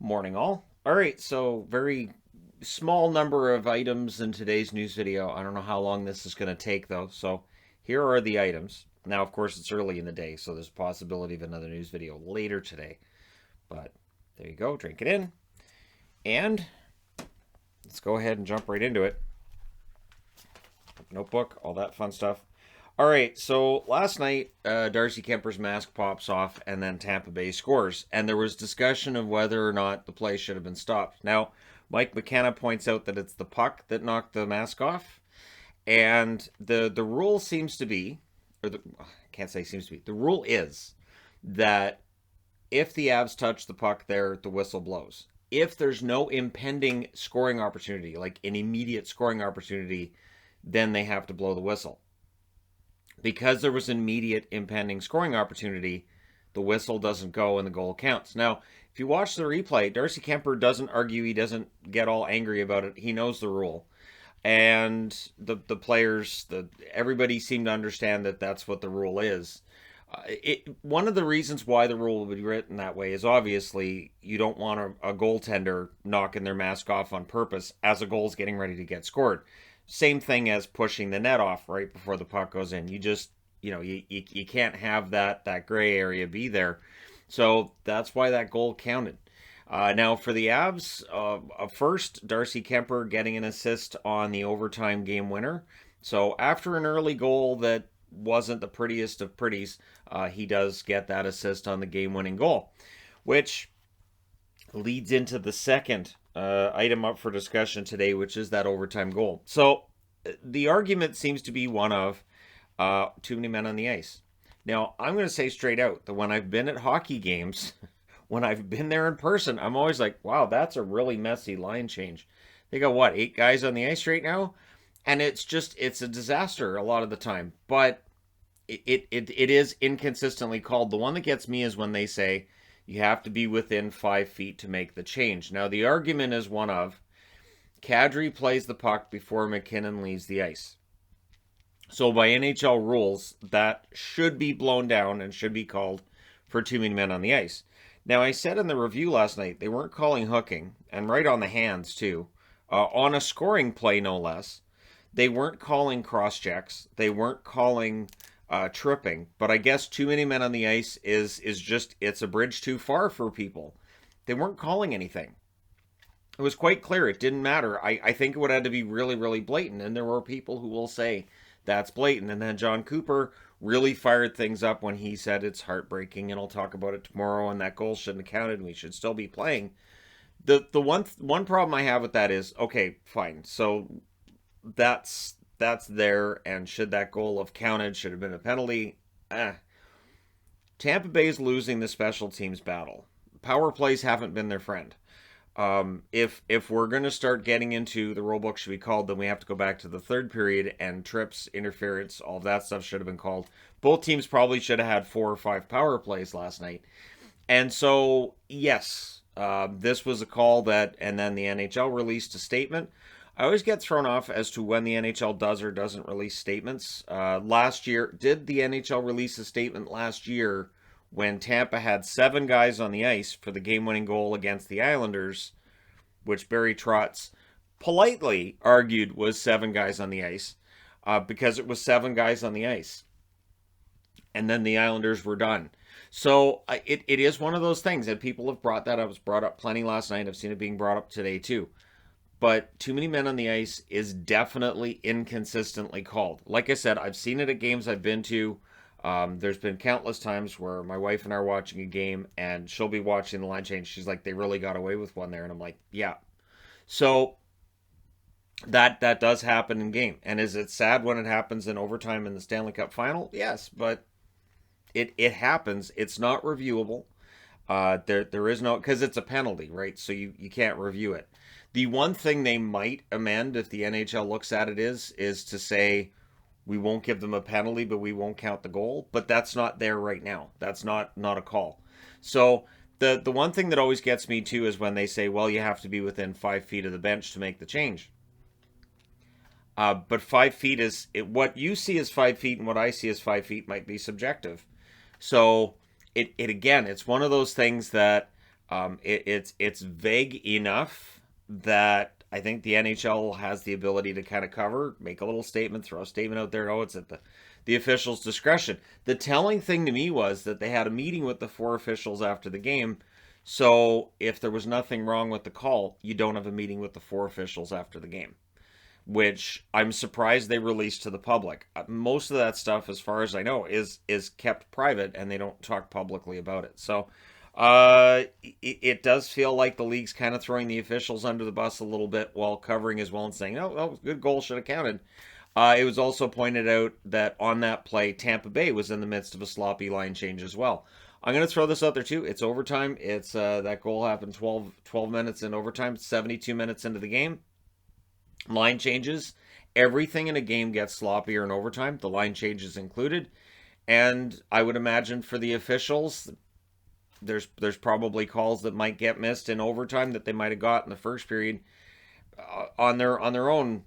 Morning, all. All right, so very small number of items in today's news video. I don't know how long this is going to take, though. So here are the items. Now, of course, it's early in the day, so there's a possibility of another news video later today. But there you go, drink it in. And let's go ahead and jump right into it. Notebook, all that fun stuff. All right, so last night, Darcy Kuemper's mask pops off, and then Tampa Bay scores, and there was discussion of whether or not the play should have been stopped. Now, Mike McKenna points out that it's the puck that knocked the mask off, and the rule seems to be, I can't say seems to be, the rule is that if the Avs touch the puck there, the whistle blows. If there's no impending scoring opportunity, like an immediate scoring opportunity, then they have to blow the whistle. Because there was an immediate impending scoring opportunity, the whistle doesn't go and the goal counts. Now, if you watch the replay, Darcy Kuemper doesn't argue, he doesn't get all angry about it. He knows the rule. And the players, everybody seemed to understand that that's what the rule is. One of the reasons why the rule would be written that way is obviously you don't want a goaltender knocking their mask off on purpose as a goal's getting ready to get scored. Same thing as pushing the net off right before the puck goes in. You just, you can't have that gray area be there. So that's why that goal counted. Now for the Avs, first, Darcy Kuemper getting an assist on the overtime game winner. So after an early goal that wasn't the prettiest of pretties, he does get that assist on the game-winning goal, which leads into the second item up for discussion today, which is that overtime goal. So the argument seems to be one of too many men on the ice. Now, I'm going to say straight out that when I've been at hockey games, when I've been there in person, I'm always like, wow, that's a really messy line change. They got, what, 8 guys on the ice right now? And it's a disaster a lot of the time. But it is inconsistently called. The one that gets me is when they say you have to be within 5 feet to make the change. Now, the argument is one of Kadri plays the puck before McKinnon leaves the ice. So by NHL rules, that should be blown down and should be called for too many men on the ice. Now, I said in the review last night, they weren't calling hooking, and right on the hands, too. On a scoring play, no less. They weren't calling cross checks. They weren't calling tripping. But I guess too many men on the ice is just, it's a bridge too far for people. They weren't calling anything. It was quite clear. It didn't matter. I think it would have to be really, really blatant. And there were people who will say that's blatant. And then John Cooper really fired things up when he said it's heartbreaking. And I'll talk about it tomorrow. And that goal shouldn't have counted. And we should still be playing. The one problem I have with that is, okay, fine. So that's there, and should that goal have counted? Should have been a penalty? Tampa Bay's losing the special teams battle. Power plays haven't been their friend. If we're going to start getting into the rule book should be called, then we have to go back to the third period, and trips, interference, all of that stuff should have been called. Both teams probably should have had 4 or 5 power plays last night. And so, yes, this was a call that, and then the NHL released a statement. I always get thrown off as to when the NHL does or doesn't release statements. Last year, did the NHL release a statement last year when Tampa had 7 guys on the ice for the game-winning goal against the Islanders, which Barry Trotz politely argued was 7 guys on the ice, because it was 7 guys on the ice. And then the Islanders were done. So it is one of those things, and people have brought that up. It was brought up plenty last night. I've seen it being brought up today too. But too many men on the ice is definitely inconsistently called. Like I said, I've seen it at games I've been to. There's been countless times where my wife and I are watching a game, and she'll be watching the line change. She's like, they really got away with one there. And I'm like, yeah. So that does happen in game. And is it sad when it happens in overtime in the Stanley Cup final? Yes, but it happens. It's not reviewable. There is no, because it's a penalty, right? So you can't review it. The one thing they might amend if the NHL looks at it is to say we won't give them a penalty, but we won't count the goal. But that's not there right now. That's not a call. So the one thing that always gets me too is when they say, well, you have to be within 5 feet of the bench to make the change. But 5 feet is what you see as 5 feet and what I see as 5 feet might be subjective. So it again, it's one of those things that It's vague enough that I think the NHL has the ability to kind of cover, make a little statement, throw a statement out there. Oh, it's at the officials' discretion. The telling thing to me was that they had a meeting with the four officials after the game. So if there was nothing wrong with the call, you don't have a meeting with the four officials after the game, which I'm surprised they released to the public. Most of that stuff, as far as I know, is kept private, and they don't talk publicly about it. So it does feel like the league's kind of throwing the officials under the bus a little bit while covering as well and saying, oh, good goal, should have counted. It was also pointed out that on that play, Tampa Bay was in the midst of a sloppy line change as well. I'm going to throw this out there too. It's overtime. It's that goal happened 12 minutes in overtime, 72 minutes into the game. Line changes. Everything in a game gets sloppier in overtime, the line changes included. And I would imagine for the officials, there's probably calls that might get missed in overtime that they might have got in the first period on their own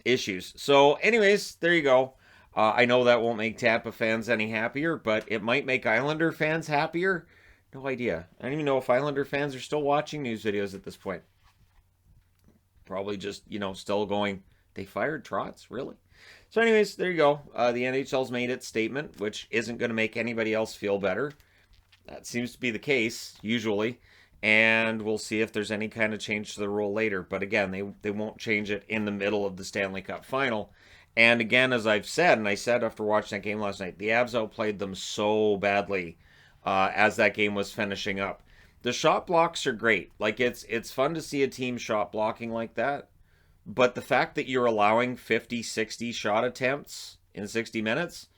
issues. So, anyways, there you go. I know that won't make Tampa fans any happier, but it might make Islander fans happier. No idea. I don't even know if Islander fans are still watching news videos at this point. Probably just, still going, they fired Trotz? Really? So anyways, there you go. The NHL's made its statement, which isn't going to make anybody else feel better. That seems to be the case, usually. And we'll see if there's any kind of change to the rule later. But again, they won't change it in the middle of the Stanley Cup final. And again, as I've said, and I said after watching that game last night, the Avs outplayed them so badly as that game was finishing up. The shot blocks are great. Like, it's fun to see a team shot blocking like that. But the fact that you're allowing 50, 60 shot attempts in 60 minutes,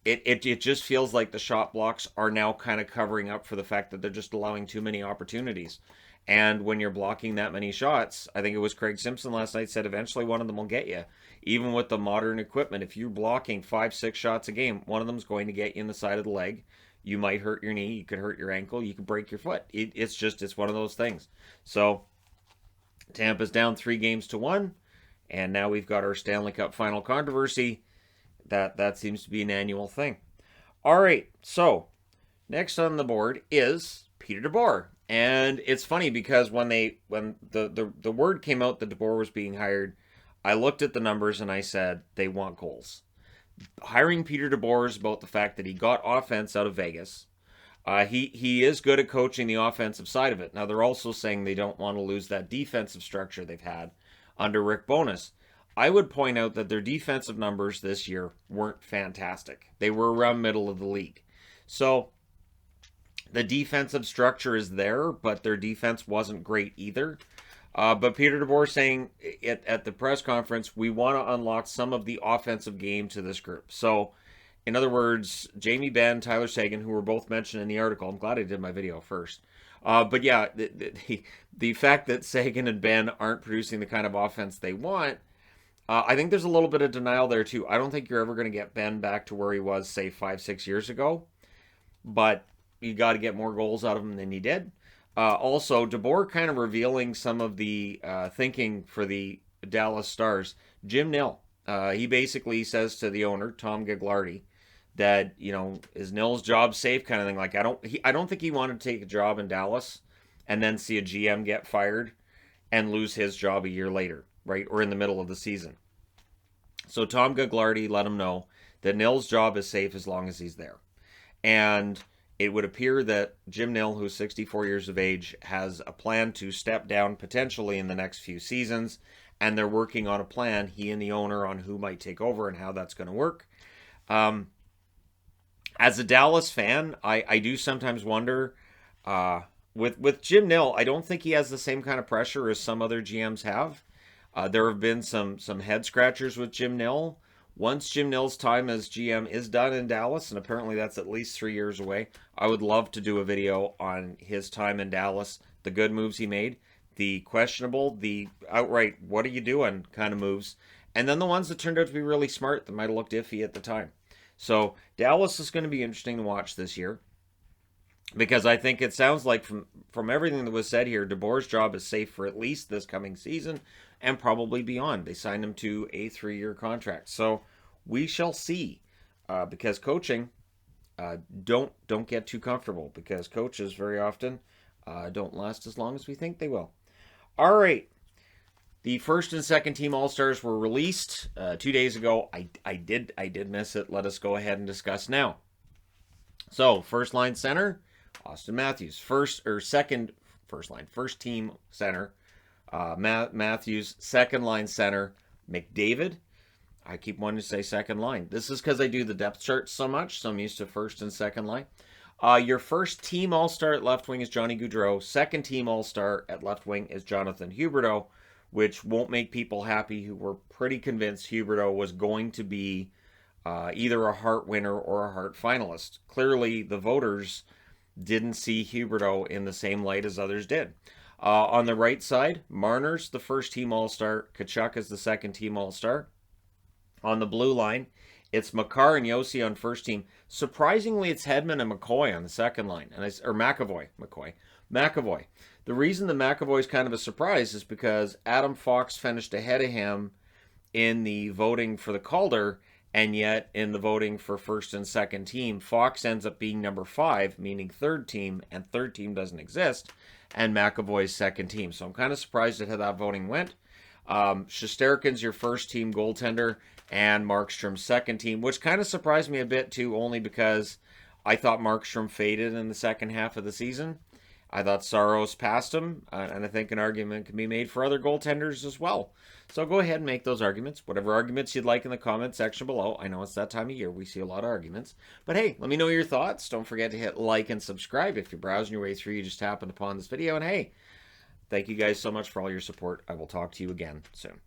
it just feels like the shot blocks are now kind of covering up for the fact that they're just allowing too many opportunities. And when you're blocking that many shots, I think it was Craig Simpson last night said eventually one of them will get you. Even with the modern equipment, if you're blocking 5, 6 shots a game, one of them's going to get you in the side of the leg. You might hurt your knee, you could hurt your ankle, you could break your foot. It's one of those things. So Tampa's down 3-1, and now we've got our Stanley Cup final controversy. That seems to be an annual thing. All right, so next on the board is Peter DeBoer. And it's funny because when the word came out that DeBoer was being hired, I looked at the numbers and I said, they want goals. Hiring Peter DeBoer is about the fact that he got offense out of Vegas. He is good at coaching the offensive side of it. Now, they're also saying they don't want to lose that defensive structure they've had under Rick Bowness. I would point out that their defensive numbers this year weren't fantastic. They were around middle of the league. So the defensive structure is there, but their defense wasn't great either. But Peter DeBoer saying at the press conference, we want to unlock some of the offensive game to this group. So, in other words, Jamie Benn, Tyler Seguin, who were both mentioned in the article. I'm glad I did my video first. But yeah, the fact that Seguin and Benn aren't producing the kind of offense they want, I think there's a little bit of denial there too. I don't think you're ever going to get Benn back to where he was, say, 5-6 years ago. But you got to get more goals out of him than he did. Also, DeBoer kind of revealing some of the thinking for the Dallas Stars. Jim Nill, he basically says to the owner, Tom Gagliardi, that, is Nill's job safe kind of thing. Like, I don't think he wanted to take a job in Dallas and then see a GM get fired and lose his job a year later, right? Or in the middle of the season. So Tom Gagliardi let him know that Nill's job is safe as long as he's there. And it would appear that Jim Nill, who's 64 years of age, has a plan to step down potentially in the next few seasons, and they're working on a plan, he and the owner, on who might take over and how that's going to work. As a Dallas fan, I do sometimes wonder, with Jim Nill, I don't think he has the same kind of pressure as some other GMs have. There have been some head scratchers with Jim Nill. Once Jim Nill's time as GM is done in Dallas, and apparently that's at least 3 years away, I would love to do a video on his time in Dallas, the good moves he made, the questionable, the outright, what are you doing kind of moves, and then the ones that turned out to be really smart that might have looked iffy at the time. So Dallas is going to be interesting to watch this year, because I think it sounds like from everything that was said here, DeBoer's job is safe for at least this coming season and probably beyond. They signed him to a 3-year contract. So we shall see, because coaching, don't get too comfortable, because coaches very often don't last as long as we think they will. All right. The first and second team All-Stars were released 2 days ago. I did miss it. Let us go ahead and discuss now. So, first line center, Austin Matthews. First team center, Matthews. Second line center, McDavid. I keep wanting to say second line. This is because I do the depth chart so much, so I'm used to first and second line. Your first team All-Star at left wing is Johnny Gaudreau. Second team All-Star at left wing is Jonathan Huberdeau, which won't make people happy who were pretty convinced Huberdeau was going to be either a Hart winner or a Hart finalist. Clearly, the voters didn't see Huberdeau in the same light as others did. On the right side, Marner's the first team All-Star. Tkachuk is the second team All-Star. On the blue line, it's Makar and Yossi on first team. Surprisingly, it's Hedman and McCoy on the second line, or McAvoy. The reason the McAvoy is kind of a surprise is because Adam Fox finished ahead of him in the voting for the Calder, and yet in the voting for first and second team, Fox ends up being number 5, meaning third team, and third team doesn't exist, and McAvoy's second team. So I'm kind of surprised at how that voting went. Shesterkin's your first team goaltender, and Markstrom's second team, which kind of surprised me a bit too, only because I thought Markstrom faded in the second half of the season. I thought Saros passed him, and I think an argument can be made for other goaltenders as well. So go ahead and make those arguments. Whatever arguments you'd like in the comment section below. I know it's that time of year. We see a lot of arguments. But hey, let me know your thoughts. Don't forget to hit like and subscribe. If you're browsing your way through, you just happened upon this video. And hey, thank you guys so much for all your support. I will talk to you again soon.